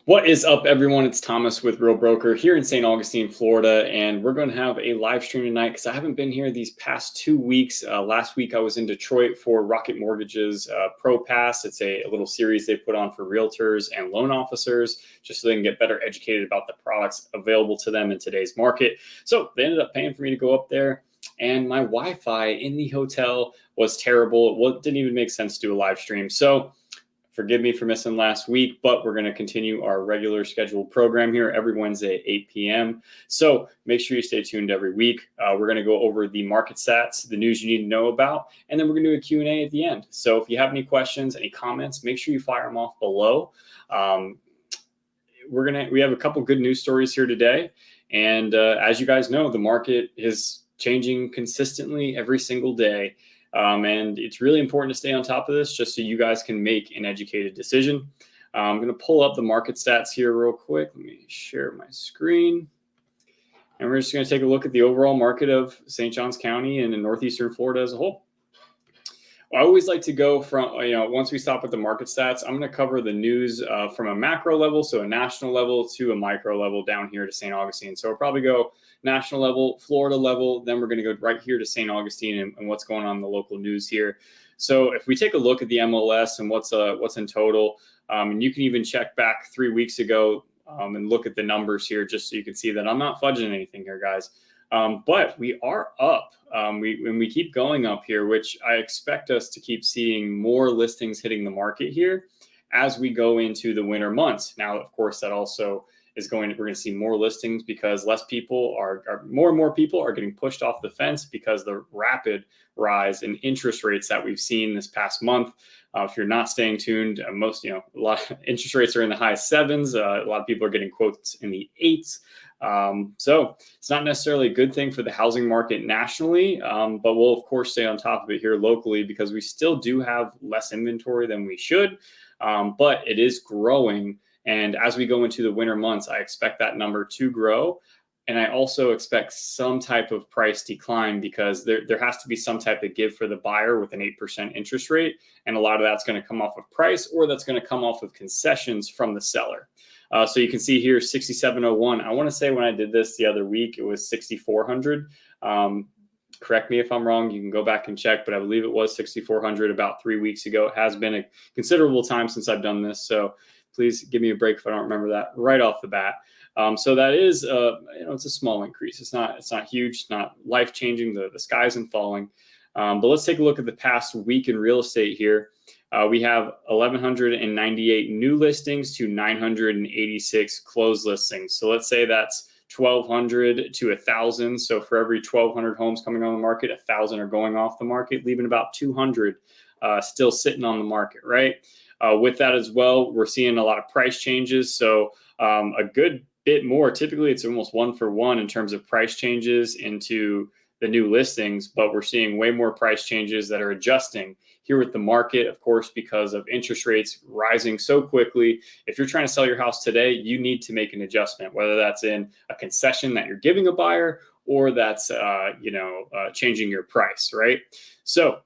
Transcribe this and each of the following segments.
What is up, everyone? It's Thomas with Real Broker here in St. Augustine, Florida, and we're going to have a live stream tonight because I haven't been here these past 2 weeks. Last week I was in Detroit for Rocket Mortgage's Pro Pass. It's a little series they put on for realtors and loan officers just so they can get better educated about the products available to them in today's market. So they ended up paying for me to go up there, and my Wi-Fi in the hotel was terrible. It didn't even make sense to do a live stream. So forgive me for missing last week, but we're going to continue our regular scheduled program here every Wednesday at 8 p.m. So make sure you stay tuned every week. We're going to go over the market stats, the news you need to know about, and then we're going to do a Q&A at the end. So if you have any questions, any comments, make sure you fire them off below. We have a couple good news stories here today. And as you guys know, the market is changing consistently every single day. And it's really important to stay on top of this just so you guys can make an educated decision. I'm going to pull up the market stats here real quick. Let me share my screen. And we're just going to take a look at the overall market of St. Johns County and in northeastern Florida as a whole. I always like to go from, once we stop with the market stats, I'm going to cover the news from a macro level, so a national level, to a micro level down here to St. Augustine. So we'll probably go national level, Florida level, then we're going to go right here to St. Augustine and what's going on in the local news here. So if we take a look at the MLS and what's in total, and you can even check back 3 weeks ago and look at the numbers here just so you can see that I'm not fudging anything here, guys. But we are up. We keep going up here, which I expect us to keep seeing more listings hitting the market here as we go into the winter months. Now, of course, that also is we're going to see more listings because more and more people are getting pushed off the fence because the rapid rise in interest rates that we've seen this past month. If you're not staying tuned, a lot of interest rates are in the high 7s. A lot of people are getting quotes in the 8s. So it's not necessarily a good thing for the housing market nationally, but we'll of course stay on top of it here locally because we still do have less inventory than we should, but it is growing. And as we go into the winter months, I expect that number to grow. And I also expect some type of price decline because there has to be some type of give for the buyer with an 8% interest rate. And a lot of that's going to come off of price, or that's going to come off of concessions from the seller. So you can see here 6701. I want to say when I did this the other week, it was 6400. Correct me if I'm wrong. You can go back and check, but I believe it was 6400 about 3 weeks ago. It has been a considerable time since I've done this. So please give me a break if I don't remember that right off the bat. So that is, it's a small increase. It's not huge. It's not life changing. The sky isn't falling. But let's take a look at the past week in real estate here. We have 1,198 new listings to 986 closed listings. So let's say that's 1,200 to 1,000. So for every 1,200 homes coming on the market, 1,000 are going off the market, leaving about 200 still sitting on the market, right? With that as well, we're seeing a lot of price changes. So a good bit more, typically it's almost 1-for-1 in terms of price changes into the new listings, but we're seeing way more price changes that are adjusting here with the market, of course, because of interest rates rising so quickly. If you're trying to sell your house today, you need to make an adjustment, whether that's in a concession that you're giving a buyer or that's changing your price, right? So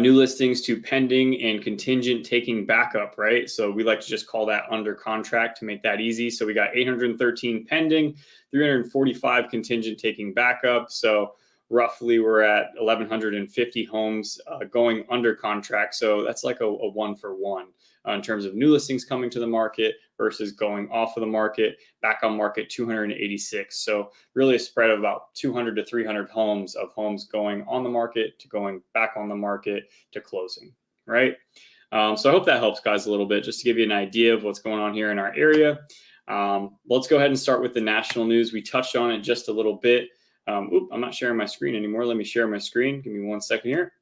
new listings to pending and contingent taking backup, right? So we like to just call that under contract to make that easy. So we got 813 pending, 345 contingent taking backup. So roughly we're at 1,150 homes going under contract. So that's like a 1-for-1 in terms of new listings coming to the market versus going off of the market. Back on market, 286. So really a spread of about 200 to 300 homes going on the market to going back on the market to closing, right? So I hope that helps, guys, a little bit, just to give you an idea of what's going on here in our area. Let's go ahead and start with the national news. We touched on it just a little bit. I'm not sharing my screen anymore. Let me share my screen. Give me 1 second here.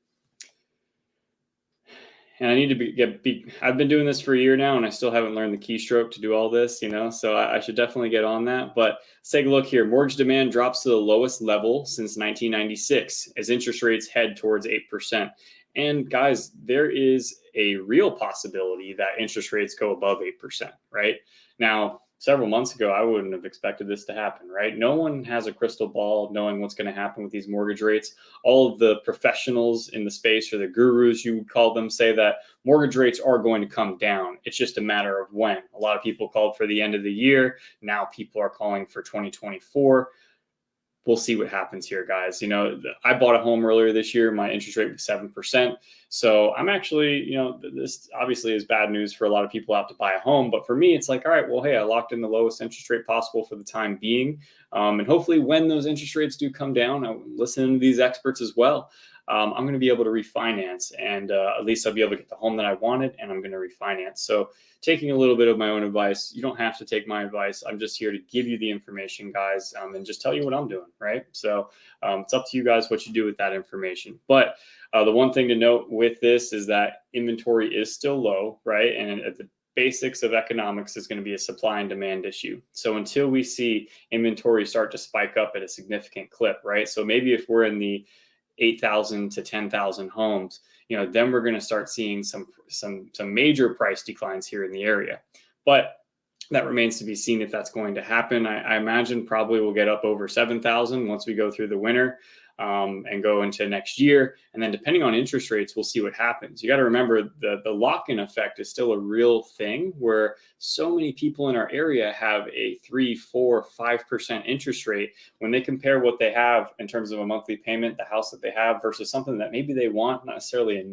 And I need to I've been doing this for a year now, and I still haven't learned the keystroke to do all this, so I should definitely get on that. But let's take a look here. Mortgage demand drops to the lowest level since 1996 as interest rates head towards 8%. And guys, there is a real possibility that interest rates go above 8%, right? Now, several months ago, I wouldn't have expected this to happen, right? No one has a crystal ball knowing what's going to happen with these mortgage rates. All of the professionals in the space, or the gurus you would call them, say that mortgage rates are going to come down. It's just a matter of when. A lot of people called for the end of the year. Now people are calling for 2024. We'll see what happens here, guys. You know, I bought a home earlier this year. My interest rate was 7%. So I'm actually, you know, this obviously is bad news for a lot of people out to buy a home. But for me, it's like, all right, well, hey, I locked in the lowest interest rate possible for the time being. And hopefully when those interest rates do come down, I'm listening to these experts as well. I'm going to be able to refinance, and at least I'll be able to get the home that I wanted, and I'm going to refinance. So taking a little bit of my own advice, you don't have to take my advice. I'm just here to give you the information, guys, and just tell you what I'm doing, right? So it's up to you guys what you do with that information. But the one thing to note with this is that inventory is still low, right? And at the basics of economics is going to be a supply and demand issue. So until we see inventory start to spike up at a significant clip, right? So maybe if we're in the 8,000 to 10,000 homes, you know, then we're going to start seeing some major price declines here in the area. But that remains to be seen if that's going to happen. I imagine probably we'll get up over 7,000 once we go through the winter and go into next year. And then depending on interest rates, we'll see what happens. You got to remember the lock-in effect is still a real thing, where so many people in our area have a 3, 4, 5% interest rate. When they compare what they have in terms of a monthly payment, the house that they have versus something that maybe they want, not necessarily a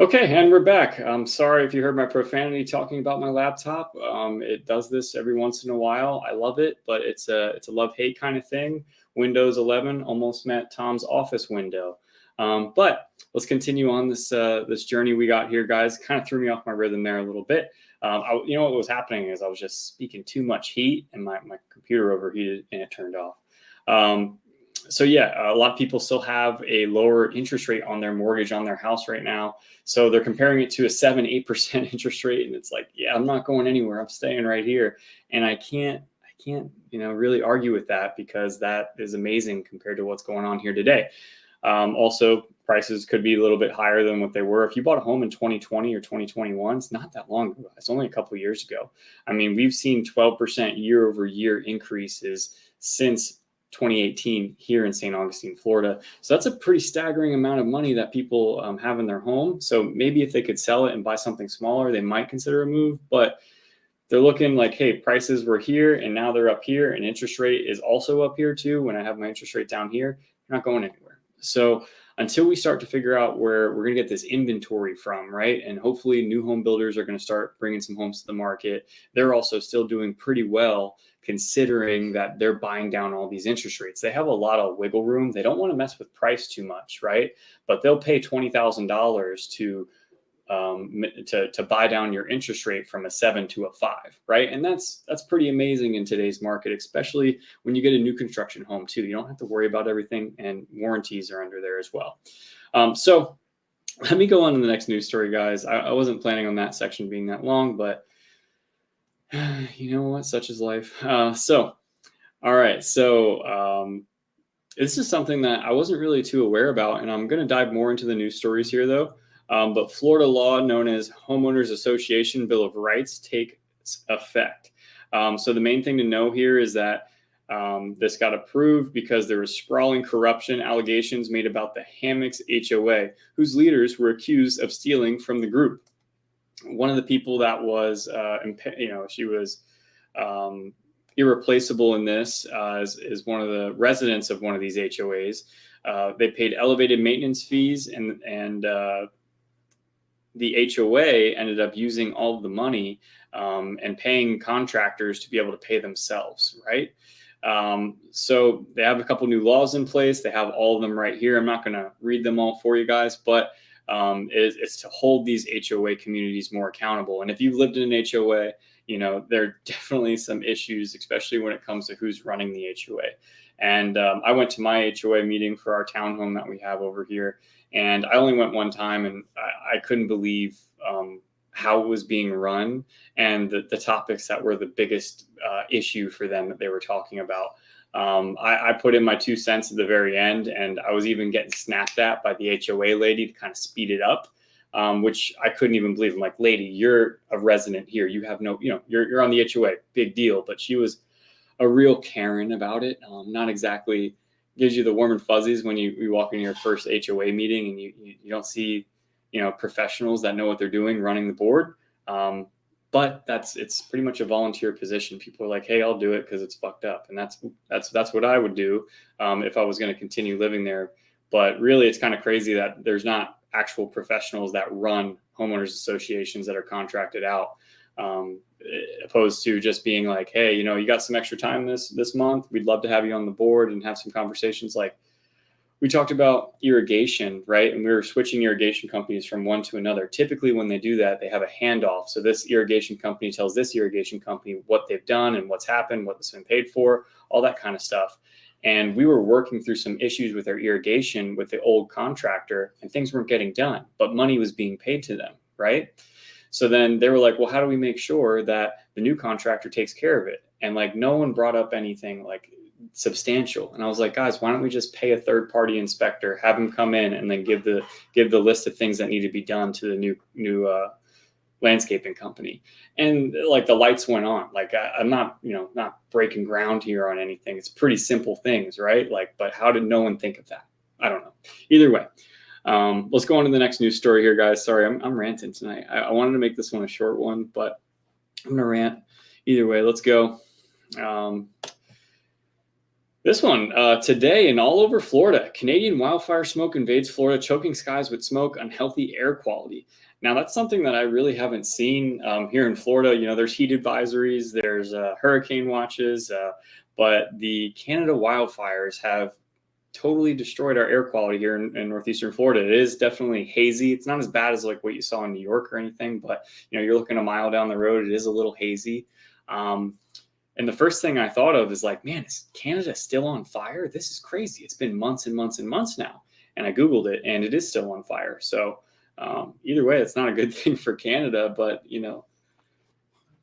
Okay, and we're back. I'm sorry if you heard my profanity talking about my laptop. It does this every once in a while. I love it, but it's a love-hate kind of thing. Windows 11 almost met Tom's office window. But let's continue on this journey we got here, guys. Kind of threw me off my rhythm there a little bit. You know what was happening is I was just speaking too much heat, and my computer overheated and it turned off. So yeah, a lot of people still have a lower interest rate on their mortgage on their house right now. So they're comparing it to a 7-8% interest rate, and it's like, yeah, I'm not going anywhere. I'm staying right here. And I can't, you know, really argue with that, because that is amazing compared to what's going on here today. Also, prices could be a little bit higher than what they were. If you bought a home in 2020 or 2021, it's not that long ago. It's only a couple of years ago. I mean, we've seen 12% year-over-year increases since 2018 here in St. Augustine, Florida. So that's a pretty staggering amount of money that people have in their home. So maybe if they could sell it and buy something smaller, they might consider a move. But they're looking like, hey, prices were here and now they're up here, and interest rate is also up here too. When I have my interest rate down here, you're not going anywhere. So until we start to figure out where we're going to get this inventory from, right? And hopefully new home builders are going to start bringing some homes to the market. They're also still doing pretty well, considering that they're buying down all these interest rates. They have a lot of wiggle room. They don't want to mess with price too much, right? But they'll pay $20,000 to buy down your interest rate from a 7 to a 5, right? And that's pretty amazing in today's market, especially when you get a new construction home too. You don't have to worry about everything, and warranties are under there as well. So let me go on to the next news story, guys. I wasn't planning on that section being that long, but you know what? Such is life. All right. So this is something that I wasn't really too aware about, and I'm going to dive more into the news stories here, though. But Florida law known as Homeowners Association Bill of Rights takes effect. So the main thing to know here is that this got approved because there was sprawling corruption allegations made about the Hammocks HOA, whose leaders were accused of stealing from the group. one of the people that was, she was irreplaceable in this is one of the residents of one of these HOAs. They paid elevated maintenance fees, and the HOA ended up using all of the money and paying contractors to be able to pay themselves, right? So they have a couple new laws in place. They have all of them right here. I'm not going to read them all for you guys, but it's to hold these HOA communities more accountable. And if you've lived in an HOA, there are definitely some issues, especially when it comes to who's running the HOA. And I went to my HOA meeting for our townhome that we have over here, and I only went one time, and I couldn't believe how it was being run and the topics that were the biggest issue for them that they were talking about. I put in my 2 cents at the very end, and I was even getting snapped at by the HOA lady to kind of speed it up, which I couldn't even believe. I'm like, lady, you're a resident here. You have no, you're on the HOA, big deal. But she was a real Karen about it. Not exactly gives you the warm and fuzzies when you walk into your first HOA meeting and you don't see, professionals that know what they're doing running the board. But it's pretty much a volunteer position. People are like, hey, I'll do it because it's fucked up. And that's what I would do if I was going to continue living there. But really, it's kind of crazy that there's not actual professionals that run homeowners associations that are contracted out, opposed to just being like, hey, you got some extra time this month. We'd love to have you on the board and have some conversations. Like we talked about irrigation, right? And we were switching irrigation companies from one to another. Typically, when they do that, they have a handoff. So this irrigation company tells this irrigation company what they've done and what's happened, what's been paid for, all that kind of stuff. And we were working through some issues with our irrigation with the old contractor, and things weren't getting done, but money was being paid to them, right? So then they were like, well, how do we make sure that the new contractor takes care of it? And like, no one brought up anything like substantial. And I was like, guys, why don't we just pay a third party inspector, have him come in and then give the list of things that need to be done to the new landscaping company. And like the lights went on. Like I'm not breaking ground here on anything. It's pretty simple things, right? Like, but how did no one think of that? I don't know. Either way, let's go on to the next news story here, guys. Sorry, I'm ranting tonight. I wanted to make this one a short one, but I'm gonna rant. Either way, let's go. This one, today and all over Florida, Canadian wildfire smoke invades Florida, choking skies with smoke, unhealthy air quality. Now, that's something that I really haven't seen here in Florida. There's heat advisories, there's hurricane watches, but the Canada wildfires have totally destroyed our air quality here in northeastern Florida. It is definitely hazy. It's not as bad as like what you saw in New York or anything, but you're looking a mile down the road, it is a little hazy. And the first thing I thought of is like, man, is Canada still on fire? This is crazy. It's been months and months and months now. And I Googled it and it is still on fire. So either way, it's not a good thing for Canada, but,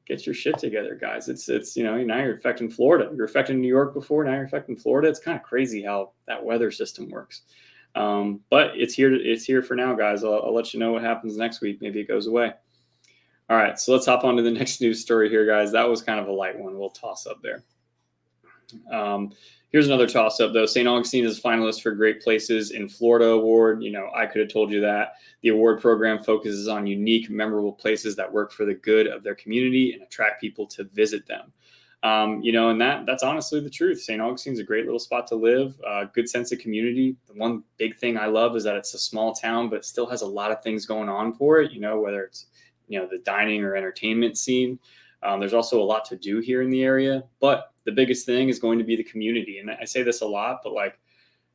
get your shit together, guys. It's now you're affecting Florida. You're affecting New York before, now you're affecting Florida. It's kind of crazy how that weather system works. But it's here for now, guys. I'll let you know what happens next week. Maybe it goes away. All right, so let's hop on to the next news story here, guys. That was kind of a light one. We'll toss up there. Here's another toss up, though. St. Augustine is a finalist for Great Places in Florida award. I could have told you that. The award program focuses on unique, memorable places that work for the good of their community and attract people to visit them. And that's honestly the truth. St. Augustine's a great little spot to live, good sense of community. The one big thing I love is that it's a small town, but it still has a lot of things going on for it, whether it's the dining or entertainment scene. There's also a lot to do here in the area, but the biggest thing is going to be the community. And I say this a lot, but like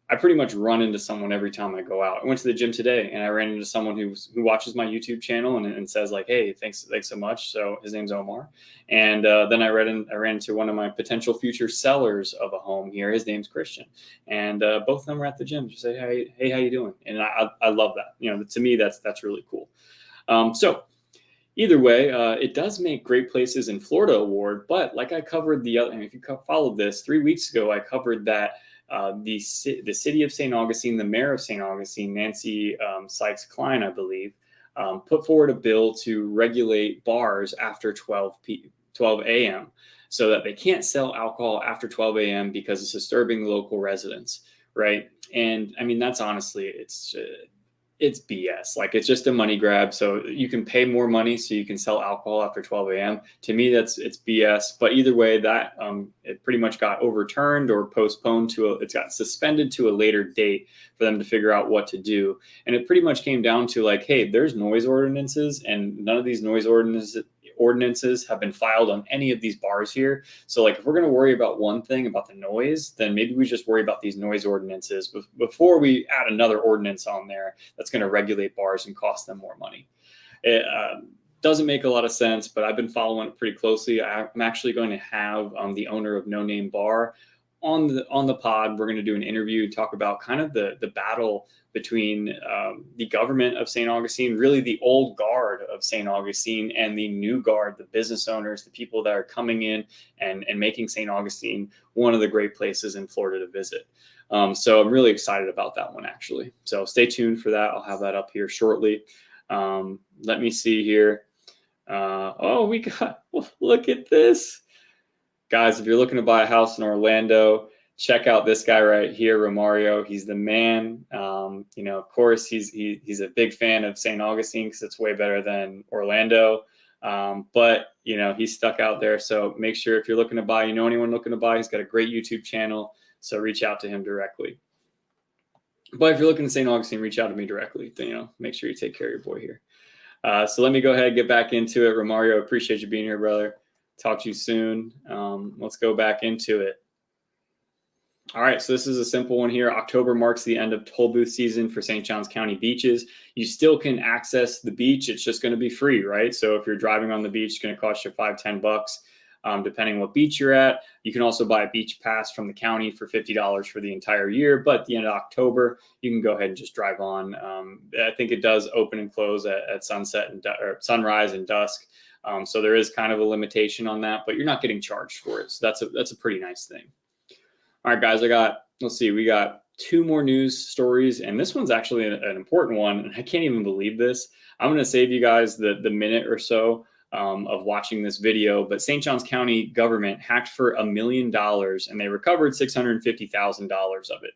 I pretty much run into someone every time I go out. I went to the gym today and I ran into someone who watches my YouTube channel and says like, hey, thanks so much. So his name's Omar. And then I ran into one of my potential future sellers of a home here. His name's Christian. And both of them were at the gym. Just say, hey, how you doing? And I love that. To me, that's really cool. So either way, it does make Great Places in Florida award, but like I covered if you followed this 3 weeks ago, I covered that the city of St. Augustine, the mayor of St. Augustine, Nancy Sykes-Klein, I believe, put forward a bill to regulate bars after 12 a.m. so that they can't sell alcohol after 12 a.m. because it's disturbing local residents, right? And I mean, that's honestly, it's BS. Like, it's just a money grab. So you can pay more money so you can sell alcohol after 12 a.m. To me, it's BS. But either way, that it pretty much got overturned or postponed it got suspended to a later date for them to figure out what to do. And it pretty much came down to like, hey, there's noise ordinances, and none of these noise ordinances have been filed on any of these bars here. So like, if we're going to worry about one thing about the noise, then maybe we just worry about these noise ordinances before we add another ordinance on there that's going to regulate bars and cost them more money. It doesn't make a lot of sense, but I've been following it pretty closely. I'm actually going to have the owner of No Name Bar on the pod. We're going to do an interview, talk about kind of the battle between the government of St. Augustine, really the old guard of St. Augustine, and the new guard, the business owners, the people that are coming in and making St. Augustine one of the great places in Florida to visit. So I'm really excited about that one, actually. So stay tuned for that. I'll have that up here shortly. Let me see here. Look at this. Guys, if you're looking to buy a house in Orlando, check out this guy right here, Romario. He's the man. Of course, he's a big fan of St. Augustine because it's way better than Orlando. But he's stuck out there. So make sure, if you're looking to buy, anyone looking to buy, he's got a great YouTube channel. So reach out to him directly. But if you're looking to St. Augustine, reach out to me directly. Make sure you take care of your boy here. So let me go ahead and get back into it. Romario, appreciate you being here, brother. Talk to you soon. Let's go back into it. All right, so this is a simple one here. October marks the end of toll booth season for St. Johns County beaches. You still can access the beach. It's just going to be free, right? So if you're driving on the beach, it's going to cost you $5-10, depending on what beach you're at. You can also buy a beach pass from the county for $50 for the entire year. But at the end of October, you can go ahead and just drive on. I think it does open and close at sunset or sunrise and dusk. So there is kind of a limitation on that, but you're not getting charged for it. So that's a pretty nice thing. All right, guys, we got 2 more news stories, and this one's actually an important one, and I can't even believe this. I'm going to save you guys the minute or so of watching this video, but St. Johns County government hacked for $1 million, and they recovered $650,000 of it.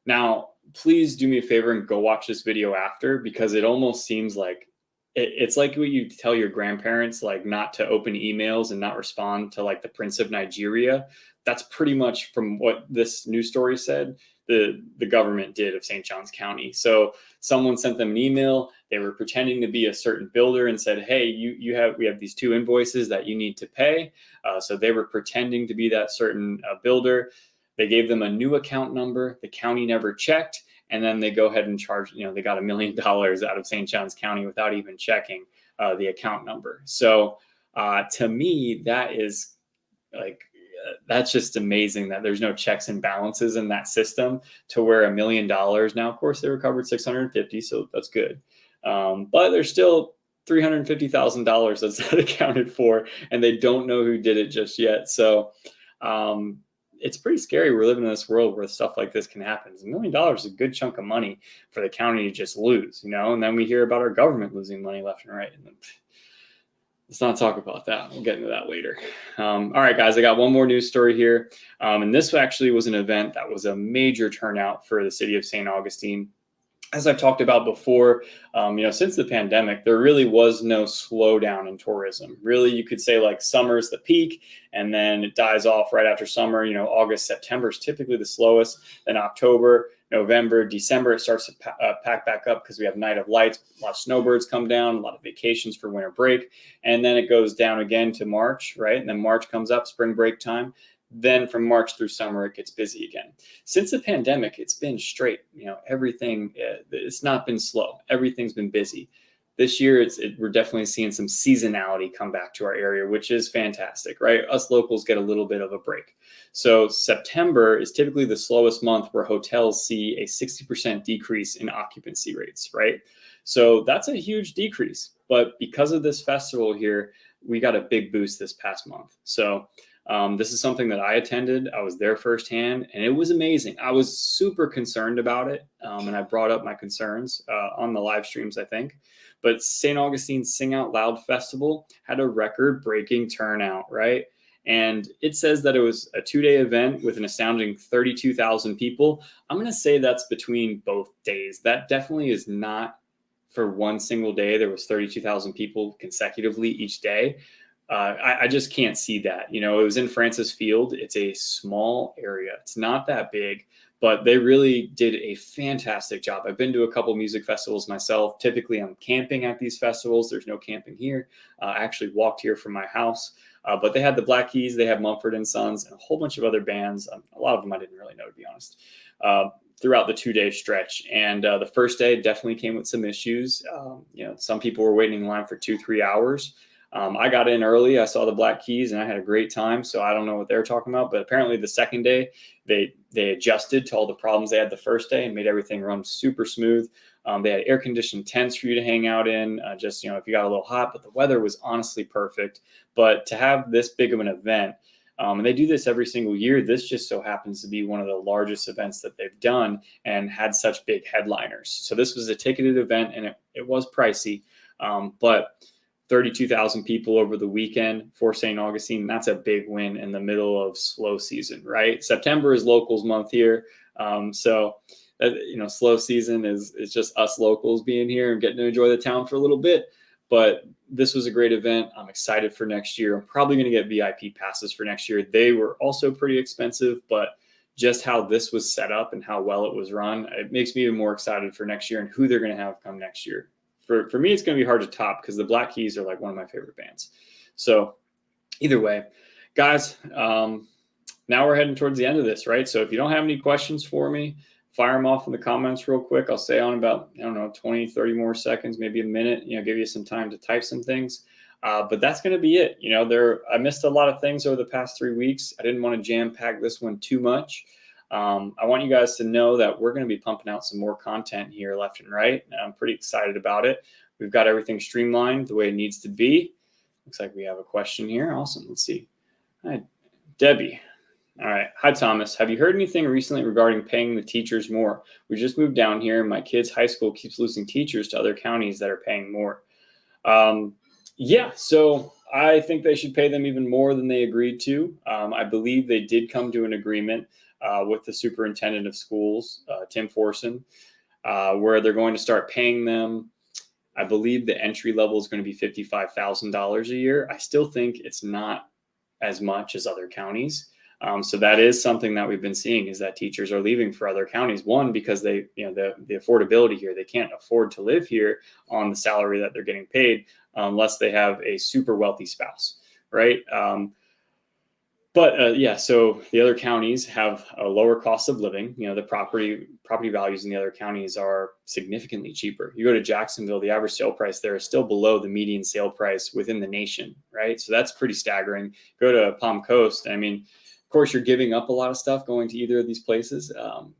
Now, please do me a favor and go watch this video after, because it almost seems like it's like what you tell your grandparents, like not to open emails and not respond to like the Prince of Nigeria. That's pretty much from what this news story said, the government did of St. Johns County. So someone sent them an email. They were pretending to be a certain builder and said, hey, we have these 2 invoices that you need to pay. So they were pretending to be that certain builder. They gave them a new account number. The county never checked. And then they go ahead and charge, they got $1 million out of St. Johns County without even checking the account number. So to me, that is like, that's just amazing that there's no checks and balances in that system to where $1 million. Now, of course, they recovered 650, so that's good. But there's still $350,000 that's not accounted for, and they don't know who did it just yet. So it's pretty scary. We're living in this world where stuff like this can happen. $1 million is a good chunk of money for the county to just lose, and then we hear about our government losing money left and right. And then, let's not talk about that. We'll get into that later. All right, guys, I got one more news story here. And this actually was an event that was a major turnout for the city of St. Augustine. As I've talked about before, since the pandemic, there really was no slowdown in tourism. Really, you could say like summer's the peak, and then it dies off right after summer. August, September is typically the slowest. Then October, November, December, it starts to pack back up because we have Night of Lights. A lot of snowbirds come down, a lot of vacations for winter break. And then it goes down again to March, right? And then March comes up, spring break time. Then from March through summer, it gets busy again. Since the pandemic, it's been straight. Everything, it's not been slow. Everything's been busy. This year, we're definitely seeing some seasonality come back to our area, which is fantastic, right? Us locals get a little bit of a break. So September is typically the slowest month where hotels see a 60% decrease in occupancy rates, right? So that's a huge decrease. But because of this festival here, we got a big boost this past month. So this is something that I attended. I was there firsthand, and it was amazing. I was super concerned about it, and I brought up my concerns on the live streams, I think. But St. Augustine's Sing Out Loud Festival had a record-breaking turnout, right? And it says that it was a 2-day event with an astounding 32,000 people. I'm going to say that's between both days. That definitely is not for one single day. There was 32,000 people consecutively each day. I just can't see that. You know, it was in Francis Field. It's a small area. It's not that big, but they really did a fantastic job. I've been to a couple music festivals myself. Typically, I'm camping at these festivals. There's no camping here. I actually walked here from my house, but they had the Black Keys, they had Mumford & Sons, and a whole bunch of other bands. A lot of them I didn't really know, to be honest, throughout the 2-day stretch. And the first day definitely came with some issues. You know, some people were waiting in line for 2-3 hours. I got in early. I saw the Black Keys and I had a great time. So I don't know what they're talking about, but apparently the second day they adjusted to all the problems they had the first day and made everything run super smooth. They had air conditioned tents for you to hang out in, just, you know, if you got a little hot, but the weather was honestly perfect. But to have this big of an event, and they do this every single year, this just so happens to be one of the largest events that they've done and had such big headliners. So this was a ticketed event and it was pricey, but 32,000 people over the weekend for St. Augustine. That's a big win in the middle of slow season, right? September is locals month here. So, you know, slow season is just us locals being here and getting to enjoy the town for a little bit. But this was a great event. I'm excited for next year. I'm probably going to get VIP passes for next year. They were also pretty expensive, but just how this was set up and how well it was run, it makes me even more excited for next year and who they're going to have come next year. For me, it's going to be hard to top because the Black Keys are like one of my favorite bands. So either way, guys, now we're heading towards the end of this, right? So if you don't have any questions for me, fire them off in the comments real quick. I'll stay on about, I don't know, 20, 30 more seconds, maybe a minute, you know, give you some time to type some things. But that's going to be it. You know, I missed a lot of things over the past 3 weeks. I didn't want to jam pack this one too much. I want you guys to know that we're going to be pumping out some more content here left and right. And I'm pretty excited about it. We've got everything streamlined the way it needs to be. Looks like we have a question here. Awesome. Let's see. Hi, Debbie. All right. Hi, Thomas. Have you heard anything recently regarding paying the teachers more? We just moved down here and my kid's high school keeps losing teachers to other counties that are paying more. Yeah, so I think they should pay them even more than they agreed to. I believe they did come to an agreement with the superintendent of schools, Tim Forson, where they're going to start paying them. I believe the entry level is going to be $55,000 a year. I still think it's not as much as other counties. So that is something that we've been seeing, is that teachers are leaving for other counties. One, because they, you know, the affordability here, they can't afford to live here on the salary that they're getting paid unless they have a super wealthy spouse, right? Yeah, so the other counties have a lower cost of living. You know, the property values in the other counties are significantly cheaper. You go to Jacksonville, the average sale price there is still below the median sale price within the nation, right? So that's pretty staggering. Go to Palm Coast, I mean, of course, you're giving up a lot of stuff going to either of these places,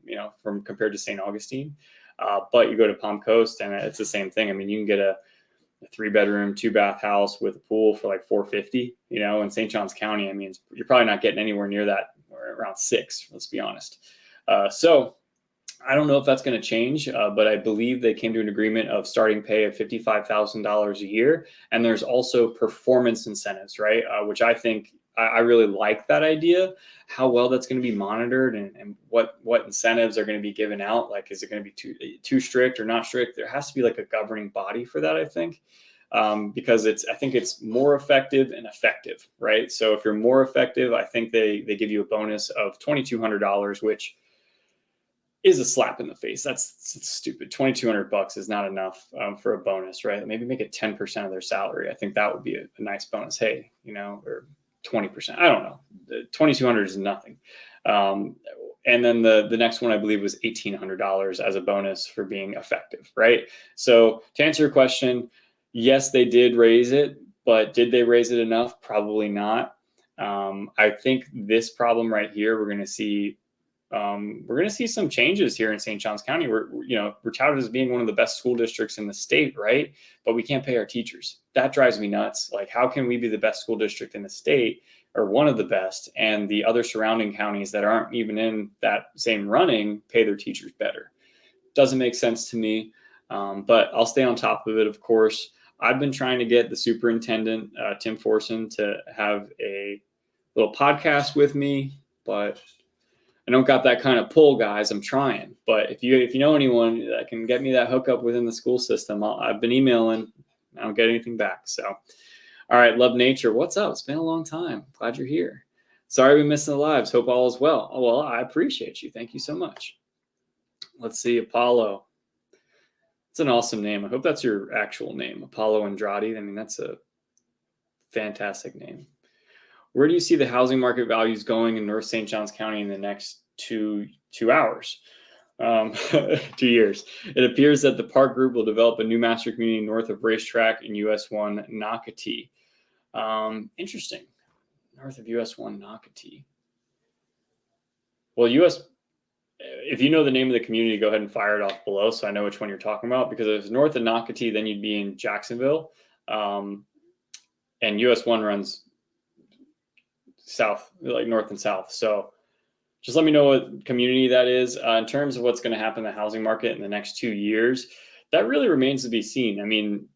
you know, from compared to St. Augustine. But you go to Palm Coast and it's the same thing. I mean, you can get a 3-bedroom, 2-bath house with a pool for like $450, you know, in St. Johns County. I mean, you're probably not getting anywhere near that, or around $6, let's be honest. So I don't know if that's going to change, but I believe they came to an agreement of starting pay of $55,000 a year. And there's also performance incentives, right? Which I think I really like that idea. How well that's going to be monitored and what incentives are going to be given out. Like, is it going to be too strict or not strict? There has to be like a governing body for that, I think, because I think it's more effective and effective, right? So if you're more effective, I think they give you a bonus of $2,200, which is a slap in the face. That's stupid. $2,200 is not enough for a bonus, right? Maybe make it 10% of their salary. I think that would be a nice bonus. Hey, you know, or 20%. I don't know. $2,200 is nothing. And then the next one I believe was $1,800 as a bonus for being effective, right? So to answer your question, yes, they did raise it, but did they raise it enough? Probably not. I think this problem right here, we're going to see some changes here in St. Johns County. We're touted as being one of the best school districts in the state, right? But we can't pay our teachers. That drives me nuts. Like, how can we be the best school district in the state, or one of the best, and the other surrounding counties that aren't even in that same running pay their teachers better? Doesn't make sense to me. But I'll stay on top of it, of course. I've been trying to get the superintendent, Tim Forson, to have a little podcast with me, but I don't got that kind of pull, guys. I'm trying, but if you know anyone that can get me that hookup within the school system, I've been emailing. I don't get anything back. So, all right, Love Nature, what's up? It's been a long time. Glad you're here. Sorry we missed the lives. Hope all is well. Oh, well, I appreciate you. Thank you so much. Let's see, Apollo. It's an awesome name. I hope that's your actual name, Apollo Andrade. I mean, that's a fantastic name. Where do you see the housing market values going in North St. Johns County in the next two hours? 2 years. It appears that the Park Group will develop a new master community north of Racetrack in US 1 Nocatee. Interesting. North of US 1 Nocatee. Well, if you know the name of the community, go ahead and fire it off below so I know which one you're talking about, because if it's north of Nocatee, then you'd be in Jacksonville. And US 1 runs south, like north and south. So just let me know what community that is. In terms of what's going to happen in the housing market in the next 2 years, that really remains to be seen. I mean,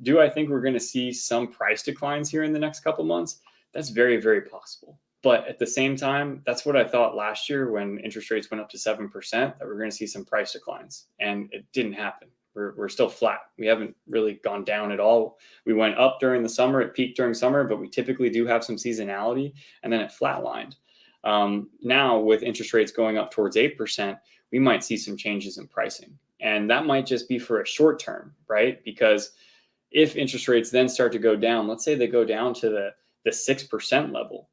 do I think we're going to see some price declines here in the next couple months? That's very, very possible. But at the same time, that's what I thought last year when interest rates went up to 7%, that we're going to see some price declines. And it didn't happen. We're still flat. We haven't really gone down at all. We went up during the summer, it peaked during summer, but we typically do have some seasonality, and then it flatlined. Now with interest rates going up towards 8%, we might see some changes in pricing. And that might just be for a short term, right? Because if interest rates then start to go down, let's say they go down to the 6% level,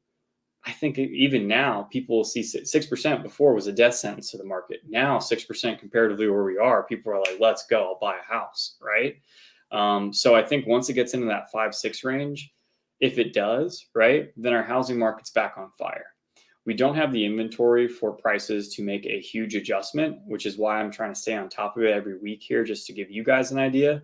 I think even now people will see 6% before was a death sentence to the market. Now 6% comparatively where we are, people are like, let's go, I'll buy a house, right? So I think once it gets into that 5-6 range, if it does, right, then our housing market's back on fire. We don't have the inventory for prices to make a huge adjustment, which is why I'm trying to stay on top of it every week here, just to give you guys an idea.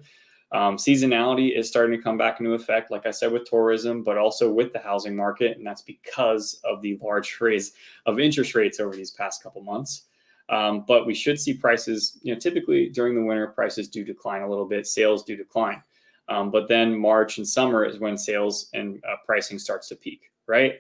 Seasonality is starting to come back into effect, like I said, with tourism, but also with the housing market. And that's because of the large raise of interest rates over these past couple months. But we should see prices, typically during the winter, prices do decline a little bit, sales do decline. But then March and summer is when sales and pricing starts to peak, right?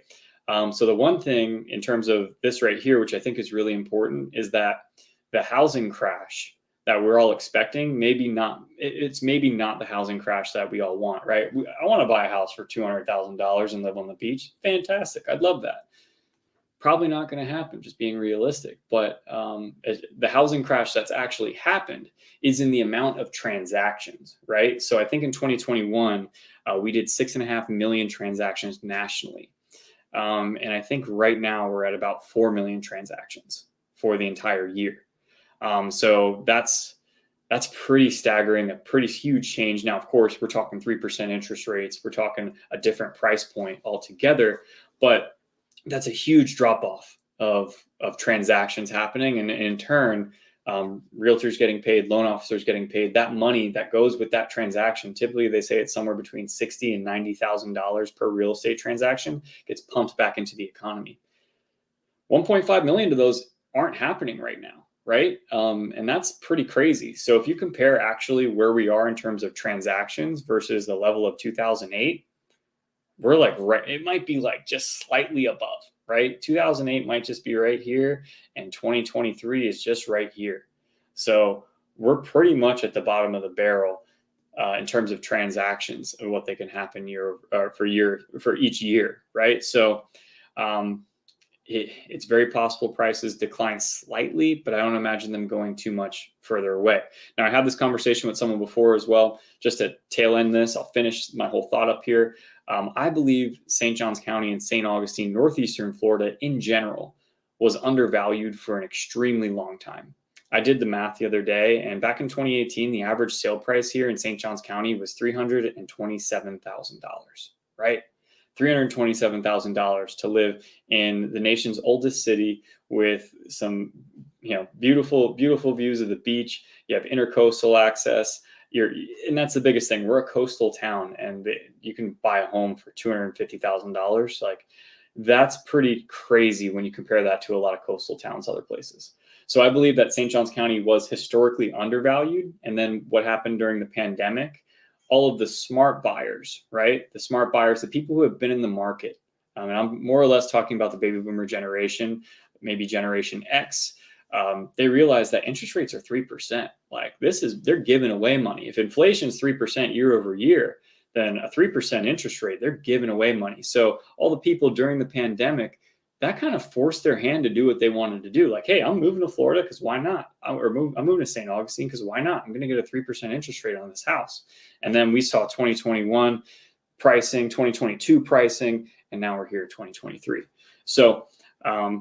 So the one thing in terms of this right here, which I think is really important, is that the housing crash that we're all expecting, it's maybe not the housing crash that we all want, right? I want to buy a house for $200,000 and live on the beach. Fantastic. I'd love that. Probably not going to happen, just being realistic. But the housing crash that's actually happened is in the amount of transactions, right? So I think in 2021, we did 6.5 million transactions nationally. And I think right now we're at about 4 million transactions for the entire year. So that's pretty staggering, a pretty huge change. Now, of course, we're talking 3% interest rates. We're talking a different price point altogether, but that's a huge drop off of transactions happening. And in turn, realtors getting paid, loan officers getting paid, that money that goes with that transaction. Typically they say it's somewhere between $60,000 and $90,000 per real estate transaction gets pumped back into the economy. 1.5 million of those aren't happening right now. Right. And that's pretty crazy. So if you compare actually where we are in terms of transactions versus the level of 2008, we're like, it might be like just slightly above, right? 2008 might just be right here, and 2023 is just right here. So we're pretty much at the bottom of the barrel in terms of transactions and what they can happen for each year, right? So it's very possible prices decline slightly, but I don't imagine them going too much further away. Now, I had this conversation with someone before as well. Just to tail end this, I'll finish my whole thought up here. I believe St. Johns County and St. Augustine, northeastern Florida in general, was undervalued for an extremely long time. I did the math the other day, and back in 2018, the average sale price here in St. Johns County was $327,000, right? $327,000 to live in the nation's oldest city with some, beautiful, beautiful views of the beach. You have intercoastal access. And that's the biggest thing. We're a coastal town, and you can buy a home for $250,000. Like, that's pretty crazy when you compare that to a lot of coastal towns, other places. So I believe that St. Johns County was historically undervalued. And then what happened during the pandemic, all of the smart buyers, right? The smart buyers, the people who have been in the market and I'm more or less talking about the baby boomer generation, maybe Generation X. They realize that interest rates are 3%. Like they're giving away money. If inflation is 3% year over year, then a 3% interest rate, they're giving away money. So all the people during the pandemic, that kind of forced their hand to do what they wanted to do. Like, hey, I'm moving to Florida because why not? I'm moving to St. Augustine because why not? I'm going to get a 3% interest rate on this house. And then we saw 2021 pricing, 2022 pricing, and now we're here at 2023. So I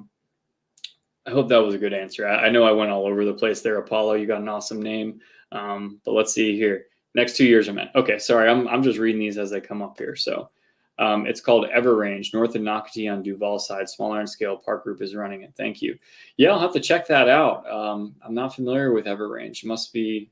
hope that was a good answer. I know I went all over the place there, Apollo. You got an awesome name. But let's see here. Next 2 years, okay, sorry, I'm just reading these as they come up here. So it's called Everrange, north of Nocatee on Duval side, smaller in scale. Park Group is running it. Thank you. Yeah, I'll have to check that out. I'm not familiar with Everrange. Must be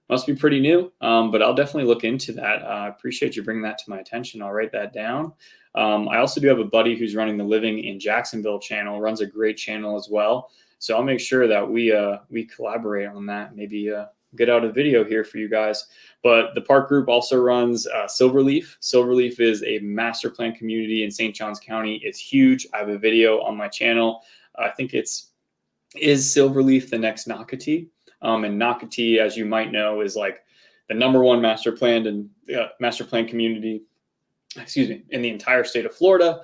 pretty new, but I'll definitely look into that. I appreciate you bringing that to my attention. I'll write that down. I also do have a buddy who's running the Living in Jacksonville channel, runs a great channel as well. So I'll make sure that we collaborate on that. Maybe get out a video here for you guys. But the Park Group also runs Silverleaf. Silverleaf is a master plan community in St. Johns County. It's huge. I have a video on my channel. I think is Silverleaf the next Nocatee? And Nocatee, as you might know, is like the #1 master plan community, in the entire state of Florida.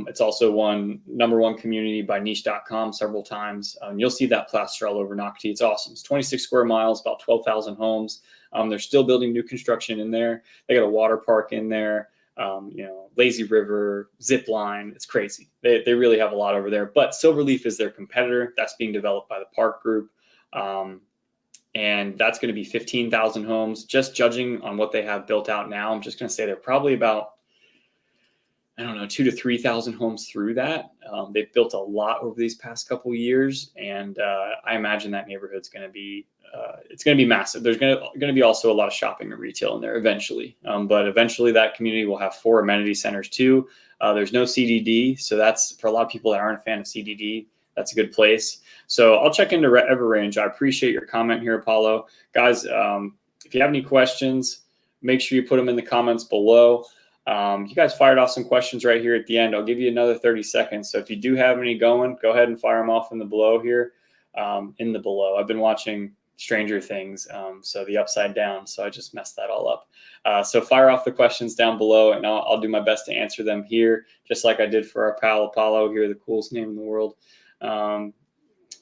It's also won #1 community by niche.com several times. You'll see that plaster all over Nocatee. It's awesome. It's 26 square miles, about 12,000 homes. They're still building new construction in there. They got a water park in there, lazy river, zip line. It's crazy. They really have a lot over there. But Silverleaf is their competitor. That's being developed by the Park Group. And that's going to be 15,000 homes. Just judging on what they have built out now, I'm just going to say they're probably about, 2,000 to 3,000 homes through that. They've built a lot over these past couple of years, and I imagine that neighborhood's going to be it's going to be massive. There's going to be also a lot of shopping and retail in there eventually, but eventually that community will have 4 amenity centers too. There's no CDD, so that's for a lot of people that aren't a fan of CDD. That's a good place. So I'll check into Everrange. I appreciate your comment here, Apollo. Guys, if you have any questions, make sure you put them in the comments below. You guys fired off some questions right here at the end. I'll give you another 30 seconds. So if you do have any going, go ahead and fire them off in the below here. I've been watching Stranger Things, so the Upside Down. So I just messed that all up. So fire off the questions down below, and I'll do my best to answer them here, just like I did for our pal Apollo here, the coolest name in the world.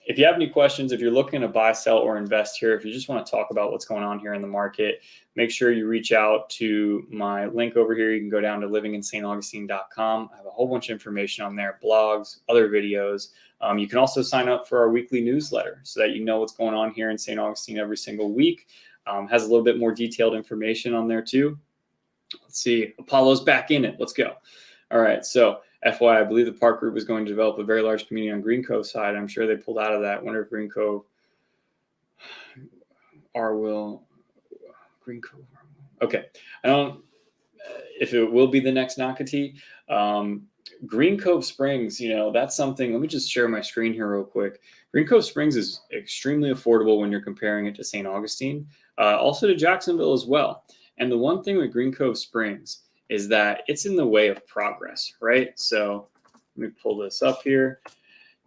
If you have any questions, if you're looking to buy, sell, or invest here, if you just want to talk about what's going on here in the market, make sure you reach out to my link over here. You can go down to livingInStAugustine.com. I have a whole bunch of information on there, blogs, other videos. You can also sign up for our weekly newsletter so that you know what's going on here in St. Augustine every single week. Has a little bit more detailed information on there too. Let's see, Apollo's back in it. Let's go. All right, so FYI, I believe the Park Group is going to develop a very large community on Green Cove side. I'm sure they pulled out of that. Wonder if Green Cove Green Cove. Okay, I don't if it will be the next Nocatee. Green Cove Springs, that's something. Let me just share my screen here real quick. Green Cove Springs is extremely affordable when you're comparing it to St. Augustine, also to Jacksonville as well. And the one thing with Green Cove Springs is that it's in the way of progress, right? So let me pull this up here.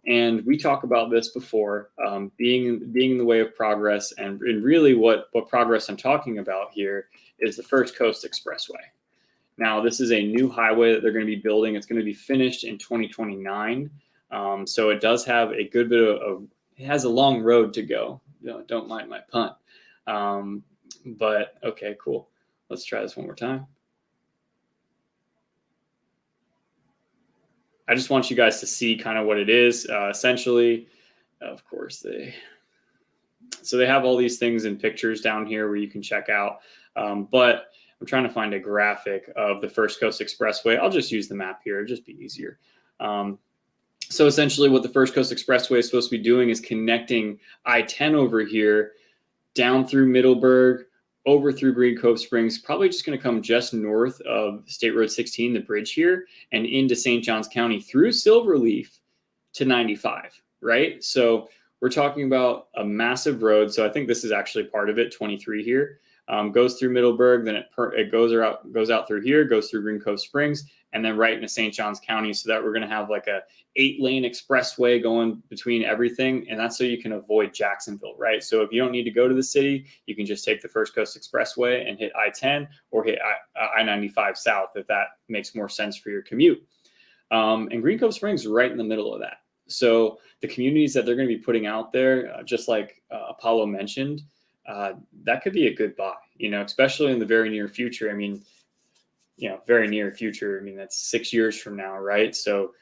And we talk about this before, being in the way of progress. And really what progress I'm talking about here is the First Coast Expressway. Now, this is a new highway that they're going to be building. It's going to be finished in 2029. So it does have a good bit it has a long road to go. Don't mind my pun. But okay, cool. Let's try this one more time. I just want you guys to see kind of what it is. Essentially, of course, they have all these things in pictures down here where you can check out. But I'm trying to find a graphic of the First Coast Expressway. I'll just use the map here. It'll just be easier. So essentially what the First Coast Expressway is supposed to be doing is connecting I-10 over here down through Middleburg, over through Green Cove Springs, probably just going to come just north of State Road 16, the bridge here, and into St. Johns County through Silverleaf to 95, right? So we're talking about a massive road. So I think this is actually part of it, 23 here. goes through Middleburg, then it goes out through here, goes through Green Cove Springs, and then right into St. Johns County, so that we're going to have like a 8-lane expressway going between everything. And that's so you can avoid Jacksonville, right? So if you don't need to go to the city, you can just take the First Coast Expressway and hit I-10 or hit I-95 South, if that makes more sense for your commute. And Green Cove Springs is right in the middle of that. So the communities that they're going to be putting out there, just like Apollo mentioned, that could be a good buy, especially in the very near future. I mean, very near future. I mean, that's 6 years from now, right? So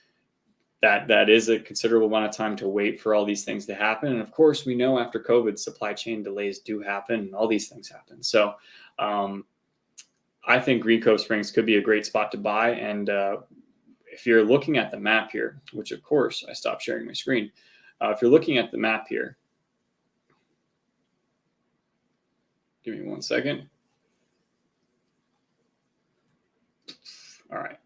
that is a considerable amount of time to wait for all these things to happen. And of course, we know after COVID, supply chain delays do happen and all these things happen. So I think Green Cove Springs could be a great spot to buy. And if you're looking at the map here, which of course I stopped sharing my screen. If you're looking at the map here, give me 1 second. All right.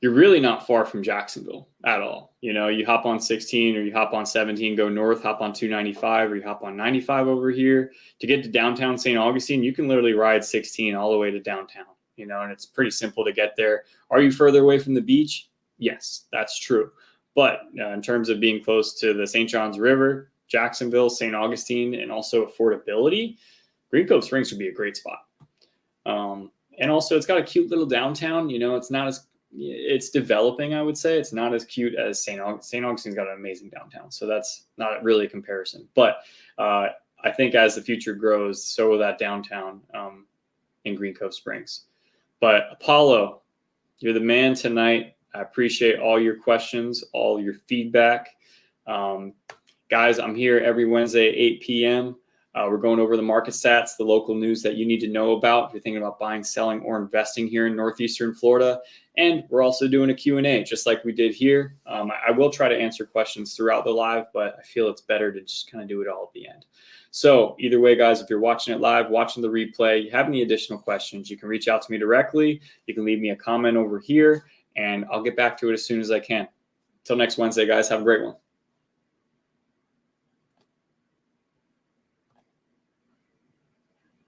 You're really not far from Jacksonville at all. You hop on 16 or you hop on 17, go north, hop on 295, or you hop on 95 over here. To get to downtown St. Augustine, you can literally ride 16 all the way to downtown, and it's pretty simple to get there. Are you further away from the beach? Yes, that's true. But in terms of being close to the St. Johns River, Jacksonville, St. Augustine, and also affordability, Green Cove Springs would be a great spot. And also it's got a cute little downtown. It's developing, I would say. It's not as cute as St. Augustine's got an amazing downtown. So that's not really a comparison. But I think as the future grows, so will that downtown in Green Cove Springs. But Apollo, you're the man tonight. I appreciate all your questions, all your feedback. Guys, I'm here every Wednesday at 8 p.m. We're going over the market stats, the local news that you need to know about if you're thinking about buying, selling, or investing here in Northeastern Florida. And we're also doing a Q&A, just like we did here. I will try to answer questions throughout the live, but I feel it's better to just kind of do it all at the end. So either way, guys, if you're watching it live, watching the replay, you have any additional questions, you can reach out to me directly. You can leave me a comment over here, and I'll get back to it as soon as I can. Until next Wednesday, guys, have a great one.